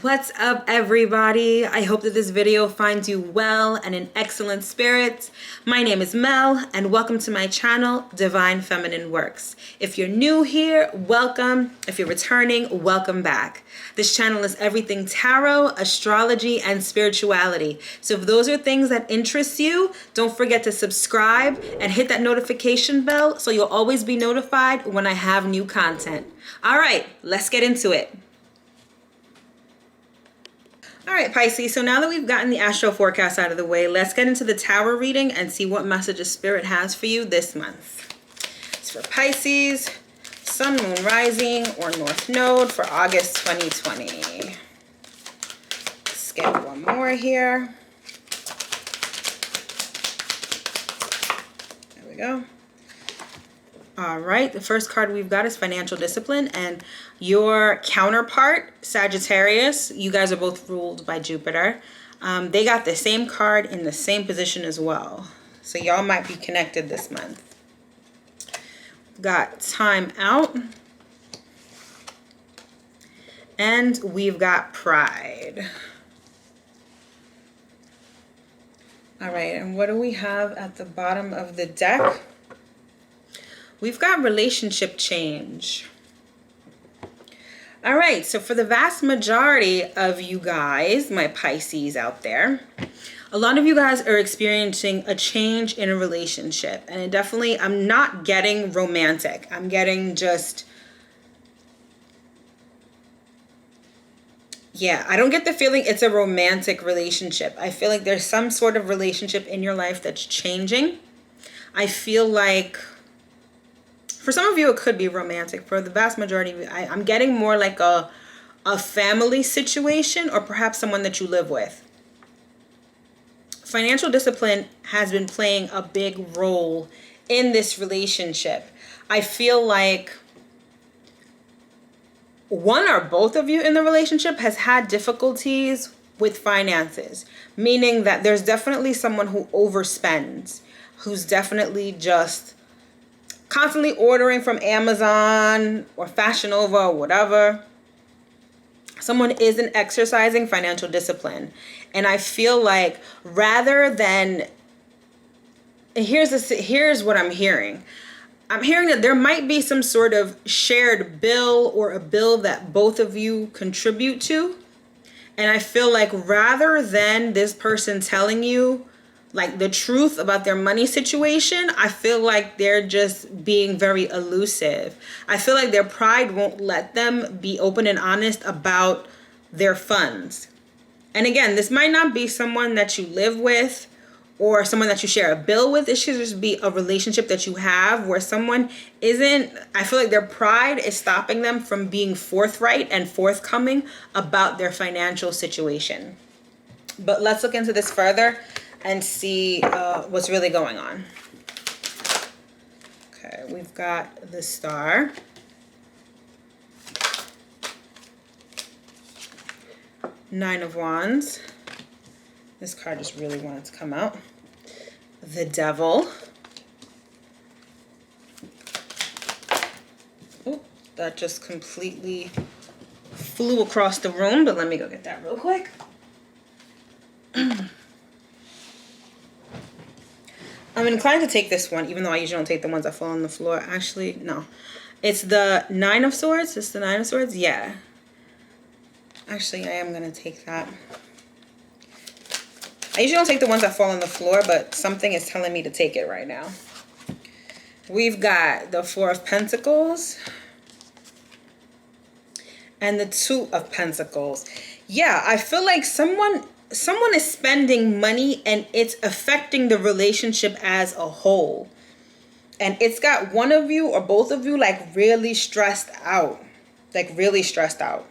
What's up, everybody? I hope that this video finds you well and in excellent spirits. My name is Mel and welcome to my channel, Divine Feminine Works. If you're new here, welcome. If you're returning, welcome back. This channel is everything tarot, astrology, and spirituality. So if those are things that interest you, don't forget to subscribe and hit that notification bell so you'll always be notified when I have new content. All right, let's get into it. All right, Pisces, so now that we've gotten the astro forecast out of the way, let's get into the tarot reading and see what messages Spirit has for you this month. It's for Pisces, Sun, Moon, Rising, or North Node for August 2020. Let's get one more here. There we go. All right, the first card we've got is Financial Discipline, and your counterpart, Sagittarius, you guys are both ruled by Jupiter. They got the same card in the same position as well. So y'all might be connected this month. We've got Time Out. And we've got Pride. All right, and what do we have at the bottom of the deck? We've got Relationship Change. All right, so for the vast majority of you guys, my Pisces out there, a lot of you guys are experiencing a change in a relationship. And it definitely, I'm not getting romantic. I'm getting just, yeah, I don't get the feeling it's a romantic relationship. I feel like there's some sort of relationship in your life that's changing. I feel like, for some of you, it could be romantic. For the vast majority of you, I'm getting more like a family situation, or perhaps someone that you live with. Financial discipline has been playing a big role in this relationship. I feel like one or both of you in the relationship has had difficulties with finances, meaning that there's definitely someone who overspends, who's definitely just constantly ordering from Amazon or Fashion Nova or whatever. Someone isn't exercising financial discipline. And I feel like rather than, here's what I'm hearing. I'm hearing that there might be some sort of shared bill or a bill that both of you contribute to. And I feel like rather than this person telling you like the truth about their money situation, I feel like they're just being very elusive. I feel like their pride won't let them be open and honest about their funds. And again, this might not be someone that you live with or someone that you share a bill with. It should just be a relationship that you have where someone isn't, I feel like their pride is stopping them from being forthright and forthcoming about their financial situation. But let's look into this further and see what's really going on. Okay, we've got the Star. Nine of Wands. This card just really wanted to come out. The Devil. Oh, that just completely flew across the room, but let me go get that real quick. I'm inclined to take this one, even though I usually don't take the ones that fall on the floor. Actually, no. It's the Nine of Swords. It's the Nine of Swords? Yeah. Actually, I am going to take that. I usually don't take the ones that fall on the floor, but something is telling me to take it right now. We've got the Four of Pentacles and the Two of Pentacles. Yeah, I feel like someone is spending money and it's affecting the relationship as a whole. And it's got one of you or both of you like really stressed out. Like really stressed out.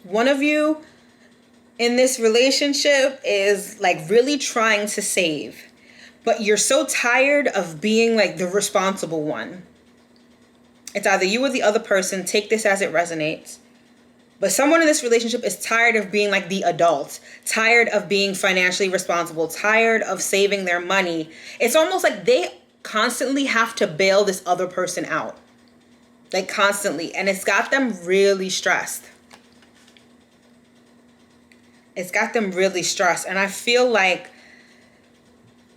One of you in this relationship is like really trying to save. But you're so tired of being like the responsible one. It's either you or the other person. Take this as it resonates. But someone in this relationship is tired of being like the adult, tired of being financially responsible, tired of saving their money. It's almost like they constantly have to bail this other person out. like constantly, and it's got them really stressed. It's got them really stressed, and I feel like,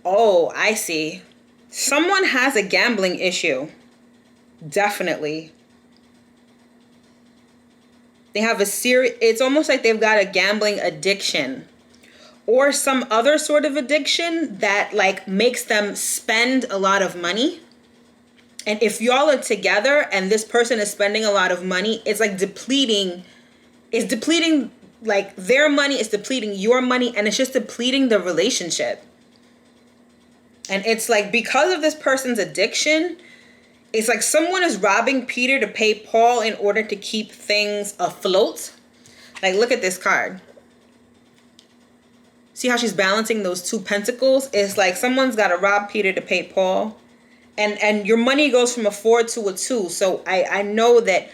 oh, I see. Someone has a gambling issue. Definitely. They have a serious, it's almost like they've got a gambling addiction or some other sort of addiction that like makes them spend a lot of money. And if y'all are together and this person is spending a lot of money, it's like depleting, like their money is depleting your money, and it's just depleting the relationship. And it's like, because of this person's addiction, it's like someone is robbing Peter to pay Paul in order to keep things afloat. Like, look at this card. See how she's balancing those two pentacles? It's like someone's got to rob Peter to pay Paul. And your money goes from a 4 to a 2. So I know that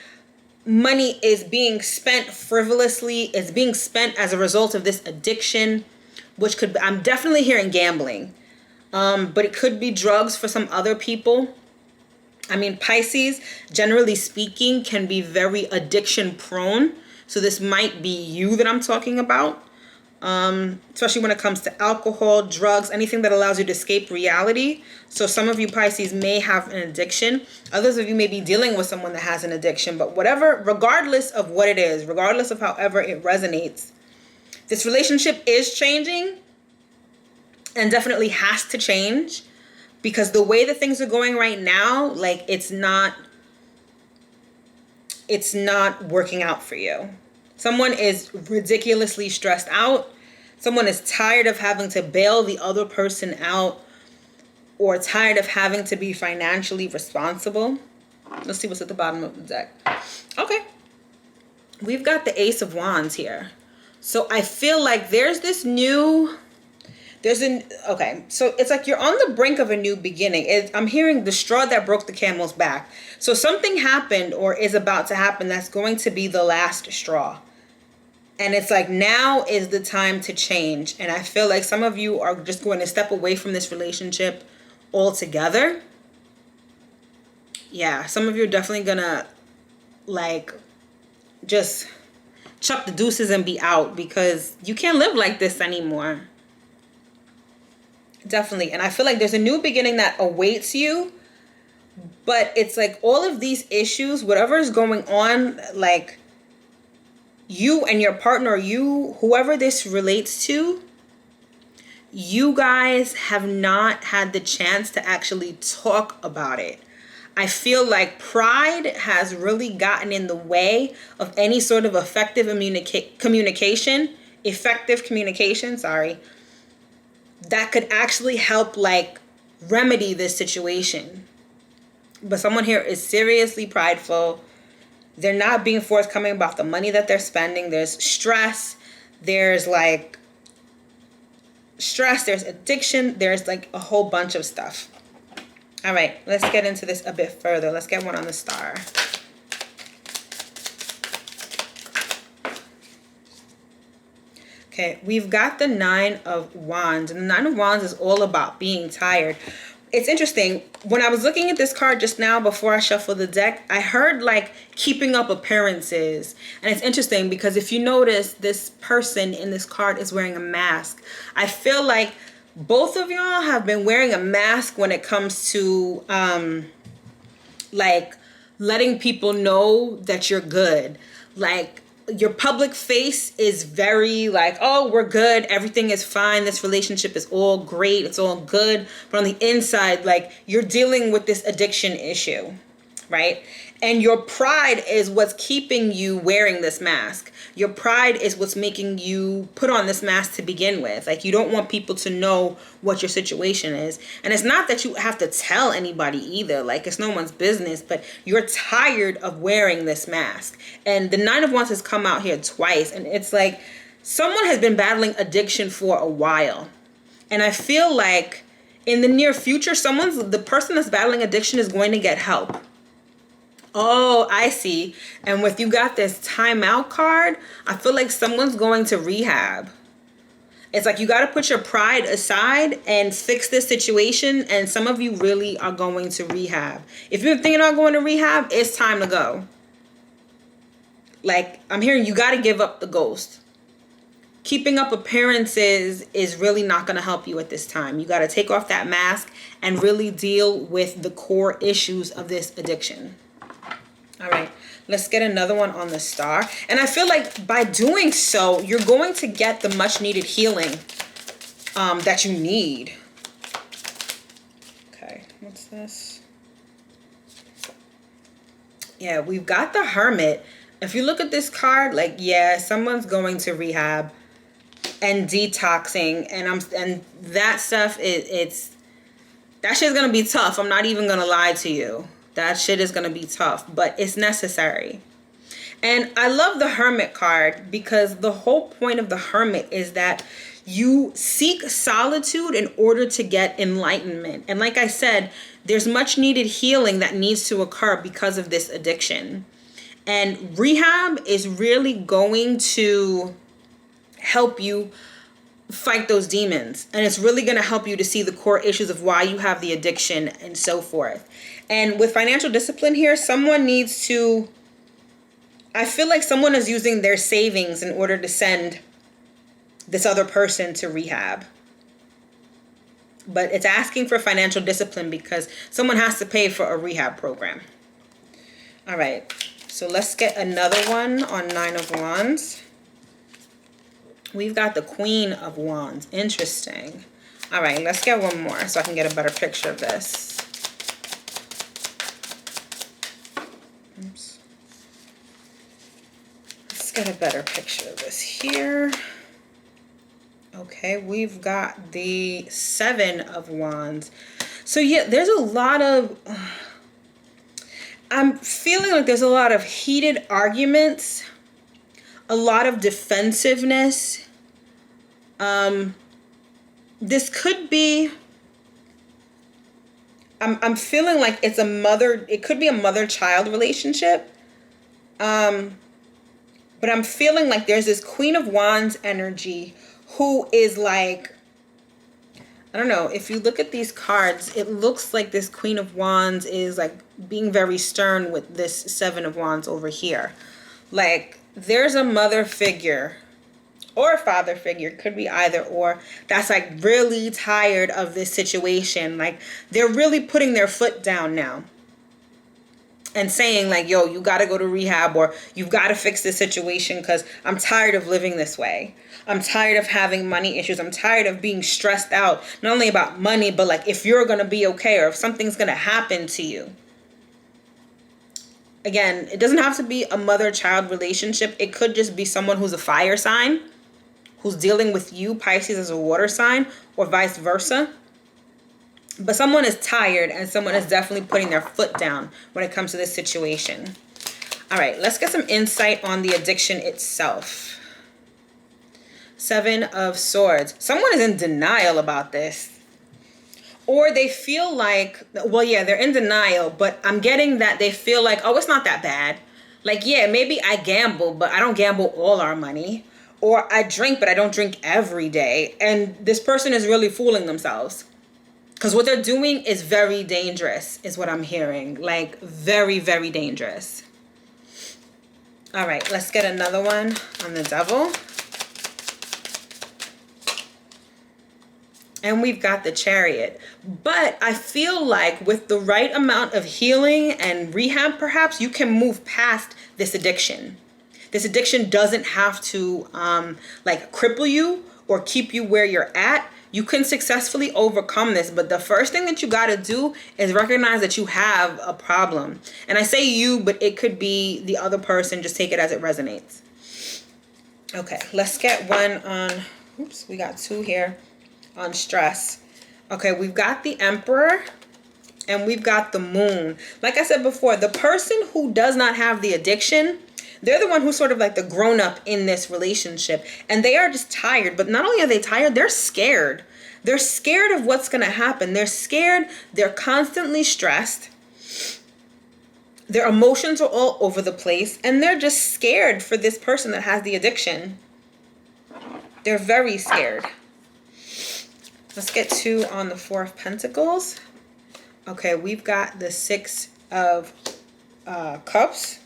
money is being spent frivolously. It's being spent as a result of this addiction, which could, I'm definitely hearing gambling. But it could be drugs for some other people. I mean, Pisces, generally speaking, can be very addiction prone. So this might be you that I'm talking about. Especially when it comes to alcohol, drugs, anything that allows you to escape reality. So some of you Pisces may have an addiction. Others of you may be dealing with someone that has an addiction. But whatever, regardless of what it is, regardless of however it resonates, this relationship is changing and definitely has to change, because the way that things are going right now, like it's not working out for you. Someone is ridiculously stressed out. Someone is tired of having to bail the other person out, or tired of having to be financially responsible. Let's see what's at the bottom of the deck. Okay. We've got the Ace of Wands here. So I feel like there's this new... okay, so it's like you're on the brink of a new beginning. I'm hearing the straw that broke the camel's back. So something happened or is about to happen that's going to be the last straw. And it's like, now is the time to change. And I feel like some of you are just going to step away from this relationship altogether. Yeah, some of you are definitely going to like just chuck the deuces and be out, because you can't live like this anymore. Definitely. And I feel like there's a new beginning that awaits you. But it's like all of these issues, whatever is going on, like you and your partner, whoever this relates to, you guys have not had the chance to actually talk about it. I feel like pride has really gotten in the way of any sort of effective communication, that could actually help like remedy this situation. But someone here is seriously prideful. They're not being forthcoming about the money that they're spending. There's stress. There's addiction. There's like a whole bunch of stuff. All right, let's get into this a bit further. Let's get one on the star. Okay, we've got the Nine of Wands. And the Nine of Wands is all about being tired. It's interesting. When I was looking at this card just now before I shuffled the deck, I heard like keeping up appearances. And it's interesting because if you notice, this person in this card is wearing a mask. I feel like both of y'all have been wearing a mask when it comes to like letting people know that you're good. Like, your public face is very like, oh, we're good, everything is fine, this relationship is all great, it's all good. But on the inside, like, you're dealing with this addiction issue, right? And your pride is what's keeping you wearing this mask. Your pride is what's making you put on this mask to begin with. Like, you don't want people to know what your situation is. And it's not that you have to tell anybody either. Like, it's no one's business. But you're tired of wearing this mask. And the Nine of Wands has come out here twice. And it's like someone has been battling addiction for a while. And I feel like in the near future, the person that's battling addiction is going to get help. Oh, I see. And with you got this timeout card, I feel like someone's going to rehab. It's like you got to put your pride aside and fix this situation. And some of you really are going to rehab. If you're thinking about going to rehab, it's time to go. Like, I'm hearing you got to give up the ghost. Keeping up appearances is really not going to help you at this time. You got to take off that mask and really deal with the core issues of this addiction. All right, let's get another one on the star. And I feel like by doing so, you're going to get the much needed healing that you need. Okay, what's this? Yeah, we've got the Hermit. If you look at this card, like, yeah, someone's going to rehab and detoxing, and that stuff, that shit's gonna be tough. I'm not even gonna lie to you. That shit is gonna be tough, but it's necessary. And I love the Hermit card because the whole point of the Hermit is that you seek solitude in order to get enlightenment. And like I said, there's much needed healing that needs to occur because of this addiction. And rehab is really going to help you fight those demons, and it's really going to help you to see the core issues of why you have the addiction and so forth. And with financial discipline here, someone needs to, I feel like someone is using their savings in order to send this other person to rehab, but it's asking for financial discipline because someone has to pay for a rehab program. All right, so let's get another one on Nine of Wands. We've got the Queen of Wands. Interesting. All right, let's get one more so I can get a better picture of this. Oops. Let's get a better picture of this here. Okay, we've got the Seven of Wands. So yeah, there's a lot of... I'm feeling like there's a lot of heated arguments, a lot of defensiveness. This could be, I'm feeling like it's it could be a mother-child relationship. But I'm feeling like there's this Queen of Wands energy who is like, I don't know, if you look at these cards, it looks like this Queen of Wands is like being very stern with this Seven of Wands over here. Like, there's a mother figure or a father figure, could be either or, that's like really tired of this situation. Like, they're really putting their foot down now and saying like, yo, you got to go to rehab, or you've got to fix this situation because I'm tired of living this way. I'm tired of having money issues. I'm tired of being stressed out, not only about money, but like if you're going to be okay or if something's going to happen to you. Again, it doesn't have to be a mother-child relationship. It could just be someone who's a fire sign, who's dealing with you, Pisces, as a water sign, or vice versa. But someone is tired and someone is definitely putting their foot down when it comes to this situation. All right, let's get some insight on the addiction itself. Seven of Swords. Someone is in denial about this. Or they feel like, well, yeah, they're in denial, but I'm getting that they feel like, oh, it's not that bad. Like, yeah, maybe I gamble, but I don't gamble all our money. Or I drink, but I don't drink every day. And this person is really fooling themselves. Because what they're doing is very dangerous, is what I'm hearing. Like, very, very dangerous. All right, let's get another one on the Devil. And we've got the Chariot. But I feel like with the right amount of healing and rehab, perhaps, you can move past this addiction. This addiction doesn't have to like cripple you or keep you where you're at. You can successfully overcome this. But the first thing that you got to do is recognize that you have a problem. And I say you, but it could be the other person. Just take it as it resonates. Okay, let's get one on, oops, we got two here. On stress. Okay, we've got the Emperor and we've got the Moon. Like I said before, the person who does not have the addiction, they're the one who's sort of like the grown-up in this relationship, and they are just tired. But not only are they tired, they're scared. They're scared of what's going to happen. They're scared. They're constantly stressed. Their emotions are all over the place, and they're just scared for this person that has the addiction. They're very scared. Let's get 2 on the 4 of Pentacles. Okay, we've got the 6 of Cups.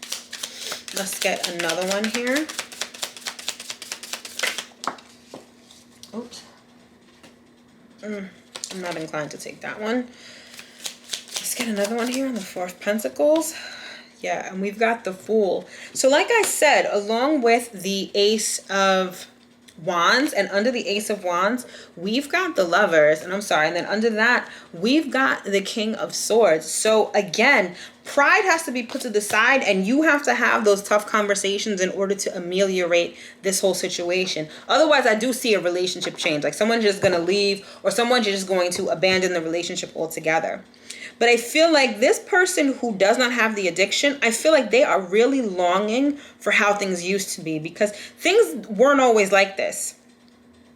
Let's get another one here. Oops. I'm not inclined to take that one. Let's get another one here on the 4 of Pentacles. Yeah, and we've got the Fool. So like I said, along with the Ace of Wands, and under the Ace of Wands, we've got the Lovers, and I'm sorry, and then under that, we've got the King of Swords. So again, pride has to be put to the side, and you have to have those tough conversations in order to ameliorate this whole situation. Otherwise, I do see a relationship change, like someone's just going to leave, or someone's just going to abandon the relationship altogether. But I feel like this person who does not have the addiction, I feel like they are really longing for how things used to be, because things weren't always like this.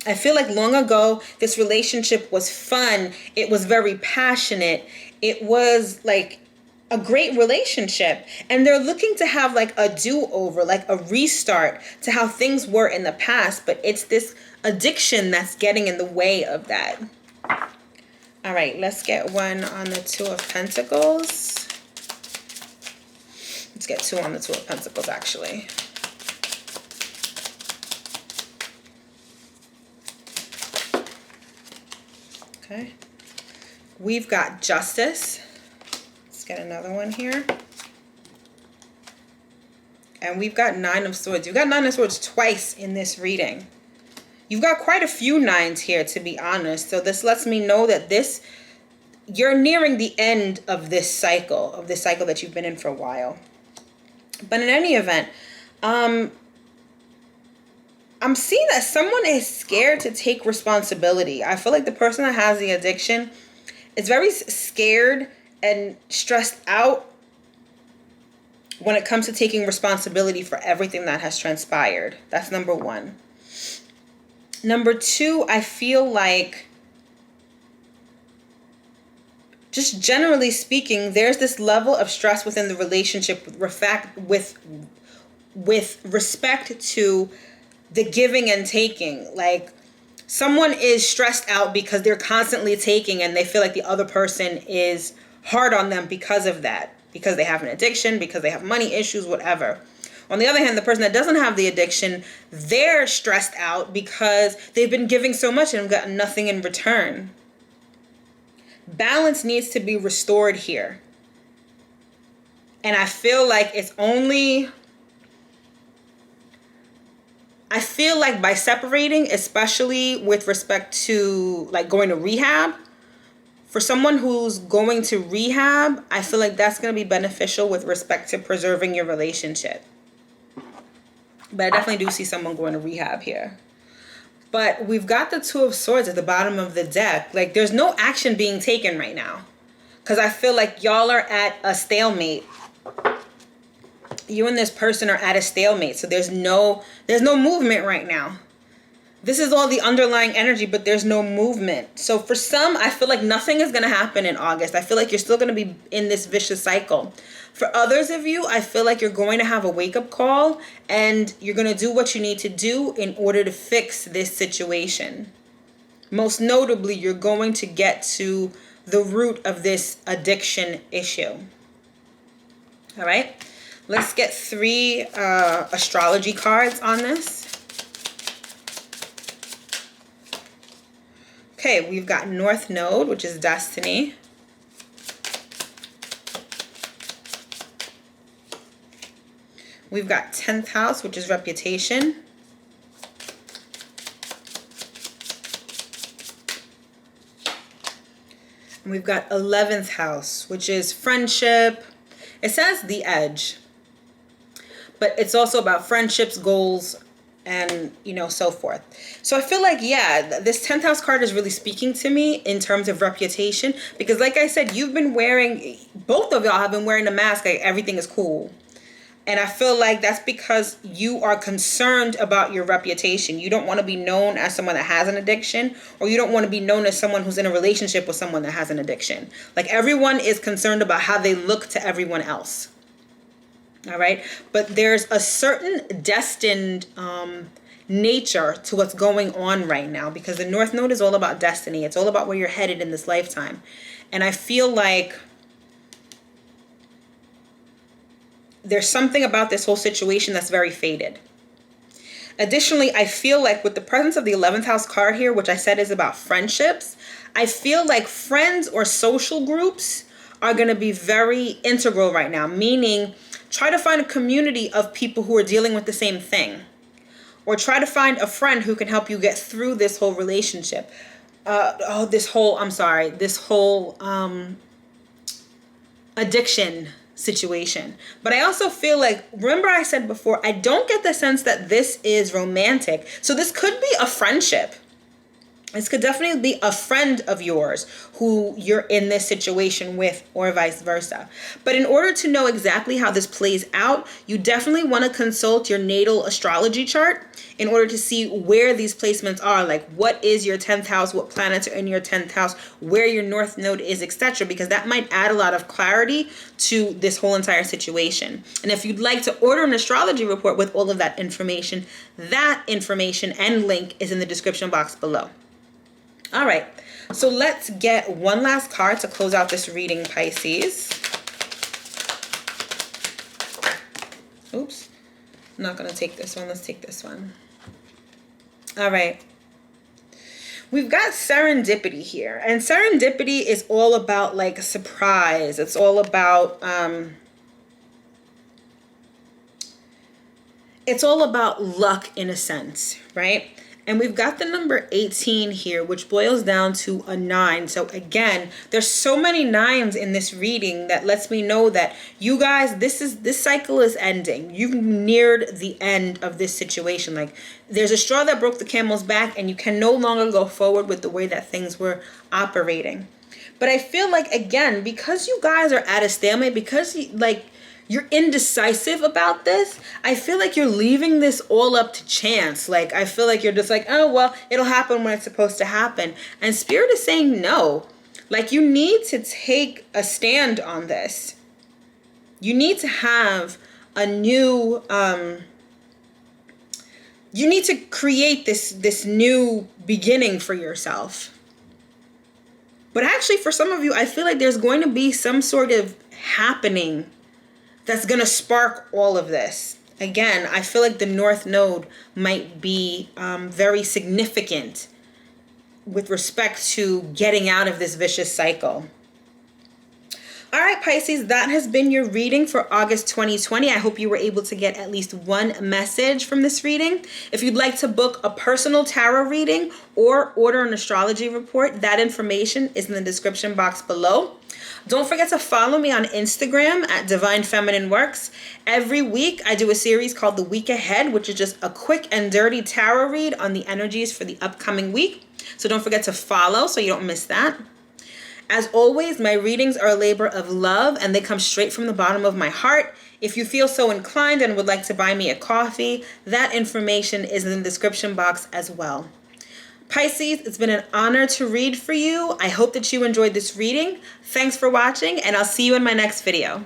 I feel like long ago, this relationship was fun. It was very passionate. It was like a great relationship. And they're looking to have like a do-over, like a restart to how things were in the past. But it's this addiction that's getting in the way of that. All right, let's get one on the 2 of Pentacles. Let's get 2 on the 2 of Pentacles, actually. Okay. We've got Justice. Let's get another one here. And we've got 9 of Swords. You've got 9 of Swords twice in this reading. You've got quite a few 9s here, to be honest. So this lets me know that you're nearing the end of this cycle that you've been in for a while. But in any event, I'm seeing that someone is scared to take responsibility. I feel like the person that has the addiction is very scared and stressed out when it comes to taking responsibility for everything that has transpired. That's number 1. Number 2, I feel like, just generally speaking, there's this level of stress within the relationship with respect to the giving and taking. Like, someone is stressed out because they're constantly taking, and they feel like the other person is hard on them because of that, because they have an addiction, because they have money issues, whatever. On the other hand, the person that doesn't have the addiction, they're stressed out because they've been giving so much and have gotten nothing in return. Balance needs to be restored here. And I feel like by separating, especially with respect to like going to rehab, for someone who's going to rehab, I feel like that's going to be beneficial with respect to preserving your relationship. But I definitely do see someone going to rehab here. But we've got the 2 of Swords at the bottom of the deck. Like, there's no action being taken right now, because I feel like y'all are at a stalemate. You and this person are at a stalemate. So there's no movement right now. This is all the underlying energy, but there's no movement. So for some, I feel like nothing is going to happen in August. I feel like you're still going to be in this vicious cycle. For others of you, I feel like you're going to have a wake-up call, and you're going to do what you need to do in order to fix this situation. Most notably, you're going to get to the root of this addiction issue. All right? Let's get 3 astrology cards on this. Okay, we've got North Node, which is destiny. We've got 10th house, which is reputation. And we've got 11th house, which is friendship. It says the edge, but it's also about friendships, goals, and so forth. So I feel like, yeah, this 10th house card is really speaking to me in terms of reputation, because like I said, both of y'all have been wearing a mask like everything is cool. And I feel like that's because you are concerned about your reputation. You don't want to be known as someone that has an addiction, or you don't want to be known as someone who's in a relationship with someone that has an addiction. Like, everyone is concerned about how they look to everyone else. All right. But there's a certain destined nature to what's going on right now, because the North Node is all about destiny. It's all about where you're headed in this lifetime. And I feel like there's something about this whole situation that's very faded. Additionally, I feel like with the presence of the 11th house card here, which I said is about friendships, I feel like friends or social groups are going to be very integral right now, meaning try to find a community of people who are dealing with the same thing, or try to find a friend who can help you get through this whole relationship. This whole addiction situation. But I also feel like, remember I said before, I don't get the sense that this is romantic. So this could be a friendship. This could definitely be a friend of yours who you're in this situation with, or vice versa. But in order to know exactly how this plays out, you definitely want to consult your natal astrology chart in order to see where these placements are. Like, what is your 10th house, what planets are in your 10th house, where your North Node is, etc. Because that might add a lot of clarity to this whole entire situation. And if you'd like to order an astrology report with all of that information and link is in the description box below. All right, so let's get one last card to close out this reading, Pisces. Oops, I'm not going to take this one. Let's take this one. All right. We've got serendipity here. And serendipity is all about like surprise. It's all about luck in a sense, right? And we've got the number 18 here, which boils down to a 9. So again, there's so many 9s in this reading that lets me know that you guys, this cycle is ending. You've neared the end of this situation. Like, there's a straw that broke the camel's back, and you can no longer go forward with the way that things were operating. But I feel like, again, because you guys are at a stalemate, because you're indecisive about this, I feel like you're leaving this all up to chance. Like, I feel like you're just like, oh, well, it'll happen when it's supposed to happen. And Spirit is saying no. Like, you need to take a stand on this. You need to have a new, you need to create this new beginning for yourself. But actually, for some of you, I feel like there's going to be some sort of happening that's going to spark all of this. Again, I feel like the North Node might be very significant with respect to getting out of this vicious cycle. All right, Pisces, that has been your reading for August 2020. I hope you were able to get at least one message from this reading. If you'd like to book a personal tarot reading or order an astrology report, that information is in the description box below. Don't forget to follow me on Instagram at Divine Feminine Works. Every week I do a series called The Week Ahead, which is just a quick and dirty tarot read on the energies for the upcoming week. So don't forget to follow so you don't miss that. As always, my readings are a labor of love and they come straight from the bottom of my heart. If you feel so inclined and would like to buy me a coffee, that information is in the description box as well. Pisces, it's been an honor to read for you. I hope that you enjoyed this reading. Thanks for watching, and I'll see you in my next video.